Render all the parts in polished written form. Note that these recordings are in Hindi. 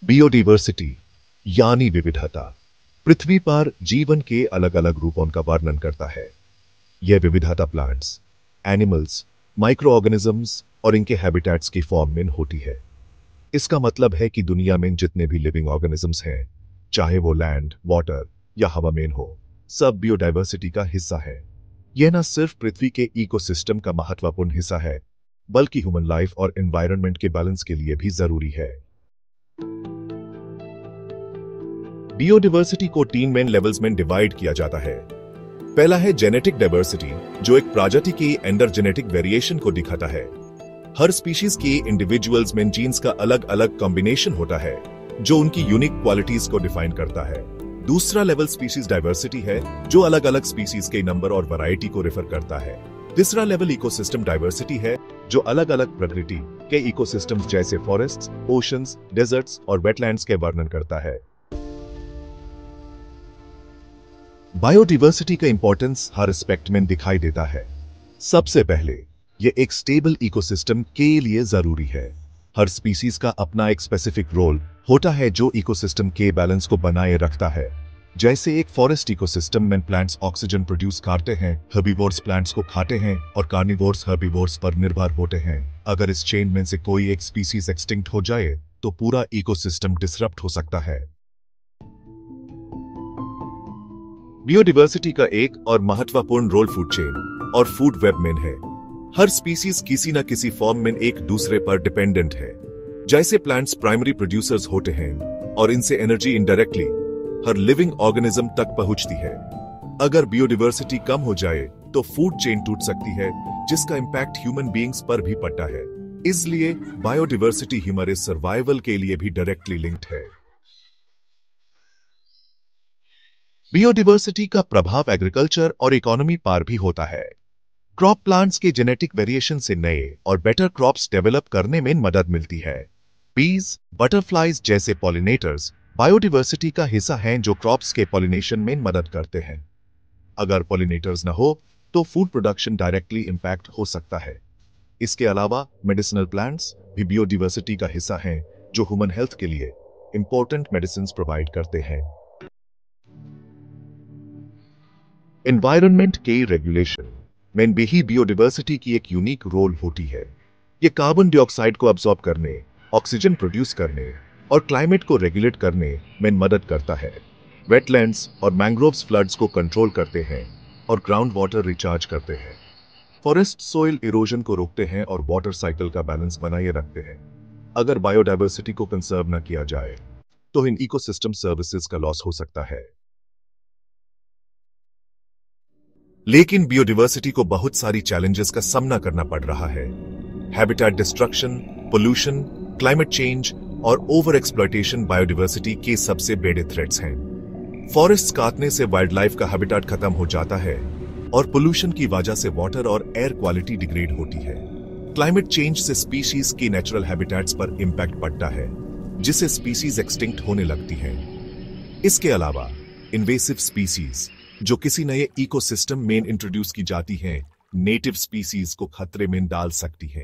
बायोडायवर्सिटी यानी विविधता पृथ्वी पर जीवन के अलग अलग रूपों का वर्णन करता है। यह विविधता प्लांट्स, एनिमल्स, माइक्रो ऑर्गेनिजम्स और इनके हैबिटेट्स की फॉर्म में होती है। इसका मतलब है कि दुनिया में जितने भी लिविंग ऑर्गेनिजम्स हैं, चाहे वो लैंड, वाटर या हवा में हो, सब बायोडायवर्सिटी का हिस्सा है। यह न सिर्फ पृथ्वी के इकोसिस्टम का महत्वपूर्ण हिस्सा है, बल्कि ह्यूमन लाइफ और एनवायरनमेंट के बैलेंस के लिए भी जरूरी है। बायोडायवर्सिटी को तीन मेन लेवल्स में डिवाइड किया जाता है। पहला है जेनेटिक डाइवर्सिटी, जो एक प्रजाति की अंदर जेनेटिक वेरिएशन को दिखाता है। हर स्पीशीज के इंडिविजुअल्स में जीन्स का अलग अलग कॉम्बिनेशन होता है, जो उनकी यूनिक क्वालिटीज को डिफाइन करता है। दूसरा लेवल स्पीशीज डाइवर्सिटी है, जो अलग अलग स्पीशीज के नंबर और वैरायटी को रेफर करता है। तीसरा लेवल इकोसिस्टम डाइवर्सिटी है, जो अलग अलग प्रकृति के इकोसिस्टम्स जैसे फॉरेस्ट्स, ओशंस, डेजर्ट्स और वेटलैंड्स के वर्णन करता है। बायोडायवर्सिटी का इंपॉर्टेंस हर एस्पेक्ट में दिखाई देता है। सबसे पहले यह एक स्टेबल इकोसिस्टम के लिए जरूरी है। हर स्पीसीज का अपना एक स्पेसिफिक रोल होता है जो इकोसिस्टम के बैलेंस को बनाए रखता है। जैसे एक फॉरेस्ट इकोसिस्टम में प्लांट्स ऑक्सीजन प्रोड्यूस करते हैं, हर्बीवोर्स प्लांट्स को खाते हैं और कार्निवोर्स हर्बीवोर्स पर निर्भर होते हैं। अगर इस चेन में से कोई एक स्पीसीज एक्सटिंक्ट हो जाए तो पूरा इकोसिस्टम डिसरप्ट हो सकता है। बायोडायवर्सिटी का एक और महत्वपूर्ण रोल फूड चेन और फूड वेब में है। हर स्पीसीज किसी न किसी फॉर्म में एक दूसरे पर डिपेंडेंट है। जैसे प्लांट्स प्राइमरी प्रोड्यूसर्स होते हैं और इनसे एनर्जी इनडायरेक्टली हर लिविंग ऑर्गेनिज्म तक पहुंचती है। अगर बायोडायवर्सिटी कम हो जाए तो फूड चेन टूट सकती है, जिसका इंपैक्ट ह्यूमन बीइंग्स पर भी पड़ता है। इसलिए बायोडायवर्सिटी हमारे सर्वाइवल के लिए भी डायरेक्टली लिंक्ड है। बायोडायवर्सिटी का प्रभाव एग्रीकल्चर और इकोनॉमी पर भी होता है। क्रॉप प्लांट्स के जेनेटिक वेरिएशन से नए और बेटर क्रॉप्स डेवलप करने में मदद मिलती है। बीज, बटरफ्लाइज जैसे पॉलिनेटर्स बायोडायवर्सिटी का हिस्सा हैं, जो क्रॉप्स के पॉलिनेशन में मदद करते हैं। अगर पॉलिनेटर्स न हो तो फूड प्रोडक्शन डायरेक्टली इंपैक्ट हो सकता है। इसके अलावा मेडिसिनल प्लांट्स भी बायोडायवर्सिटी का हिस्सा हैं, जो ह्यूमन हेल्थ के लिए इंपॉर्टेंट मेडिसिन प्रोवाइड करते हैं। एनवायरनमेंट के रेगुलेशन में भी बायोडायवर्सिटी की एक यूनिक रोल होती है। ये कार्बन डाइऑक्साइड को अब्सॉर्ब करने, ऑक्सीजन प्रोड्यूस करने और क्लाइमेट को रेगुलेट करने में मदद करता है। वेटलैंड्स और मैंग्रोव्स फ्लड्स को कंट्रोल करते हैं और ग्राउंड वाटर रिचार्ज करते हैं। फॉरेस्ट सोइल इरोजन को रोकते हैं और वाटर साइकिल का बैलेंस बनाए रखते हैं। अगर बायोडायवर्सिटी को कंजर्व न किया जाए तो इन इकोसिस्टम सर्विसेज का लॉस हो सकता है। लेकिन बायोडायवर्सिटी को बहुत सारी चैलेंजेस का सामना करना पड़ रहा है। Habitat destruction, pollution, climate change और ओवर एक्सप्लॉयटेशन बायोडायवर्सिटी के सबसे बड़े थ्रेट्स हैं। फॉरेस्ट्स काटने से वाइल्ड लाइफ का हैबिटेट खत्म हो जाता है और पोल्यूशन की वजह से वाटर और एयर क्वालिटी डिग्रेड होती है। क्लाइमेट चेंज से स्पीशीज की नेचुरल हैबिटेट्स पर इंपैक्ट पड़ता है, जिससे स्पीशीज एक्सटिंक्ट होने लगती हैं। इसके अलावा इन्वेसिव स्पीशीज जो किसी नए इकोसिस्टम में इंट्रोड्यूस की जाती हैं, नेटिव स्पीसीज को खतरे में डाल सकती है।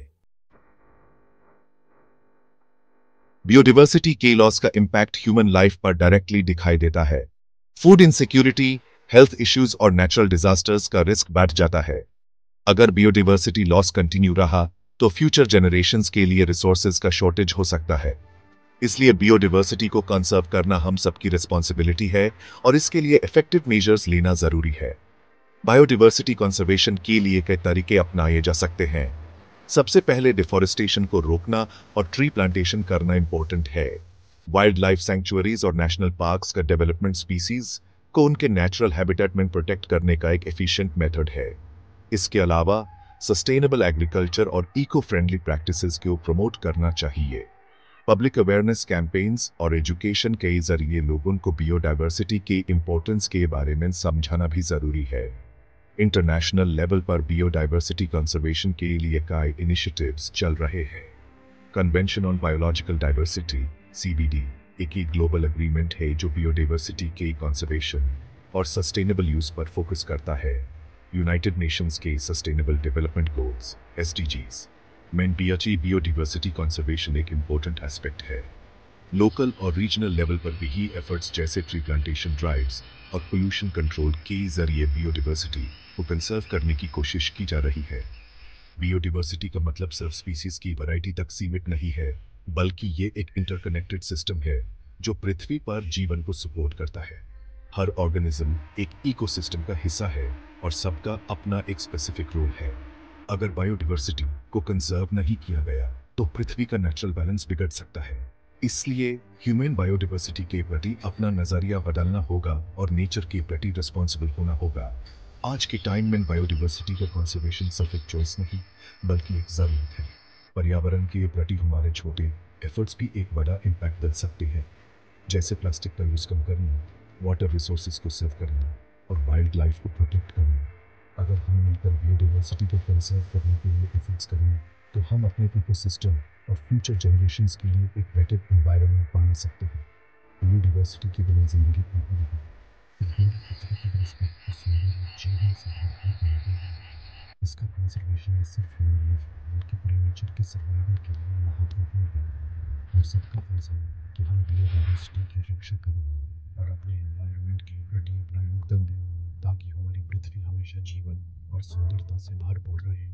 बायोडायवर्सिटी के लॉस का इंपैक्ट ह्यूमन लाइफ पर डायरेक्टली दिखाई देता है। फूड इनसिक्योरिटी, हेल्थ इश्यूज और नेचुरल डिजास्टर्स का रिस्क बढ़ जाता है। अगर बायोडायवर्सिटी लॉस कंटिन्यू रहा तो फ्यूचर जनरेशंस के लिए रिसोर्सेज का शॉर्टेज हो सकता है। इसलिए बायोडायवर्सिटी को कंजर्व करना हम सबकी रिस्पॉन्सिबिलिटी है और इसके लिए इफेक्टिव मेजर्स लेना जरूरी है। बायोडायवर्सिटी कंजर्वेशन के लिए कई तरीके अपनाए जा सकते हैं। सबसे पहले डिफॉरेस्टेशन को रोकना और ट्री प्लांटेशन करना इंपॉर्टेंट है। वाइल्ड लाइफ सैंक्चुअरीज और नेशनल पार्क्स का डेवलपमेंट स्पीसीज को उनके नेचुरल हैबिटेट में प्रोटेक्ट करने का एक एफिशिएंट मेथड है। इसके अलावा सस्टेनेबल एग्रीकल्चर और इको फ्रेंडली प्रैक्टिसेस को प्रमोट करना चाहिए। पब्लिक अवेयरनेस कैंपेन्स और एजुकेशन के जरिए लोगों को बायोडायवर्सिटी के इंपॉर्टेंस के बारे में समझाना भी जरूरी है। इंटरनेशनल लेवल पर बायोडायवर्सिटी कंजर्वेशन के लिए कई इनिशिएटिव्स चल रहे हैं। Convention on biological diversity (CBD) एक ग्लोबल एग्रीमेंट है जो बायोडायवर्सिटी के कंजर्वेशन और सस्टेनेबल यूज पर फोकस करता है। यूनाइटेड नेशंस के सस्टेनेबल डेवलपमेंट गोल्स (SDGs) में भी बायोडायवर्सिटी कंजर्वेशन एक इंपॉर्टेंट एस्पेक्ट है। लोकल और रीजनल लेवल पर भी ही एफर्ट्स जैसे ट्री प्लांटेशन ड्राइव्स और पोल्यूशन कंट्रोल के जरिए बायोडाइवर्सिटी को कंसर्व करने की कोशिश की जा रही है। बायोडाइवर्सिटी का मतलब सिर्फ स्पीसीज की वैरायटी तक सीमित नहीं है, बल्कि ये एक इंटरकनेक्टेड सिस्टम है जो पृथ्वी पर जीवन को सपोर्ट करता है। हर ऑर्गेनिज्म एक इकोसिस्टम का हिस्सा है और सबका अपना एक स्पेसिफिक रोल है। अगर बायोडाइवर्सिटी को कंजर्व नहीं किया गया तो पृथ्वी का नेचुरल बैलेंस बिगड़ सकता है। इसलिए ह्यूमन बायोडाइवर्सिटी के प्रति अपना नजरिया बदलना होगा और नेचर के प्रति रिस्पॉन्सिबल होना होगा। आज के टाइम में बायोडाइवर्सिटी का कंजर्वेशन सिर्फ एक चॉइस नहीं, बल्कि एक जरूरत है। पर्यावरण के प्रति हमारे छोटे एफर्ट्स भी एक बड़ा इम्पैक्ट दे सकते हैं, जैसे प्लास्टिक का यूज़ कम करना, वाटर रिसोर्सेज को सेव करना और वाइल्ड लाइफ को प्रोटेक्ट करना। अगर हम मिलकर बायोडाइवर्सिटी को कंजर्व करने के लिए एफर्ट्स करें तो हम अपने इकोसिस्टम और फ्यूचर जनरेशंस के लिए एक बेटर एनवायरनमेंट बना सकते हैं। बायोडाइवर्सिटी के बिना जिंदगी अधूरी है। हमारी पृथ्वी की रिस्पेक्ट को सुंदर और जीवन से भरपूर बनाते हैं। इसका कंजर्वेशन न सिर्फ हमारे लिए बल्कि पूरे नेचर के सर्वाइवल के लिए महत्वपूर्ण है। हम सबका फर्ज है कि हम बायोडाइवर्सिटी की रक्षा करें और अपने एनवायरनमेंट के प्रति अपना योगदान दें, ताकि हमारी पृथ्वी हमेशा जीवन और सुंदरता से भरपूर रहे।